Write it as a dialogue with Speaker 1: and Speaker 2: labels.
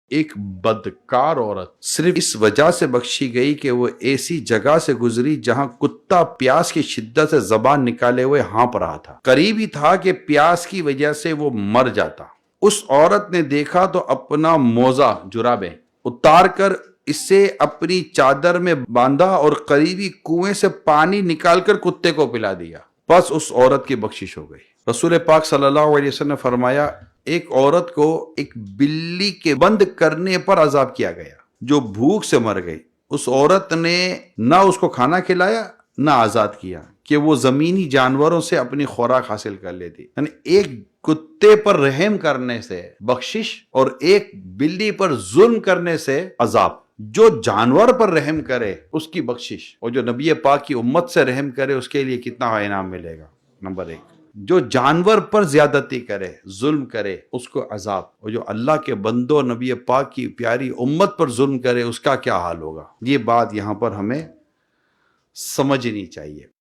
Speaker 1: ایک بدکار عورت صرف اس وجہ سے بخشی گئی کہ وہ ایسی جگہ سے گزری جہاں کتا پیاس کی شدت سے زبان نکالے ہوئے ہانپ رہا تھا۔ قریب ہی تھا کہ پیاس کی وجہ سے وہ مر جاتا۔ اس عورت نے دیکھا تو اپنا موزہ جرابیں اتار کر اسے اپنی چادر میں باندھا اور قریبی کنویں سے پانی نکال کر کتے کو پلا دیا۔ بس اس عورت کی بخشش ہو گئی۔ رسول پاک صلی اللہ علیہ وسلم نے فرمایا، ایک عورت کو ایک بلی کے بند کرنے پر عذاب کیا گیا جو بھوک سے مر گئی۔ اس عورت نے نہ اس کو کھانا کھلایا نہ آزاد کیا کہ وہ زمینی جانوروں سے اپنی خوراک حاصل کر لیتی۔ یعنی ایک کتے پر رحم کرنے سے بخشش اور ایک بلی پر ظلم کرنے سے عذاب۔ جو جانور پر رحم کرے اس کی بخشش، اور جو نبی پاک کی امت سے رحم کرے اس کے لیے کتنا انعام ملے گا۔ نمبر ایک، جو جانور پر زیادتی کرے، ظلم کرے، اس کو عذاب، اور جو اللہ کے بندوں نبی پاک کی پیاری امت پر ظلم کرے اس کا کیا حال ہوگا۔ یہ بات یہاں پر ہمیں سمجھنی چاہیے۔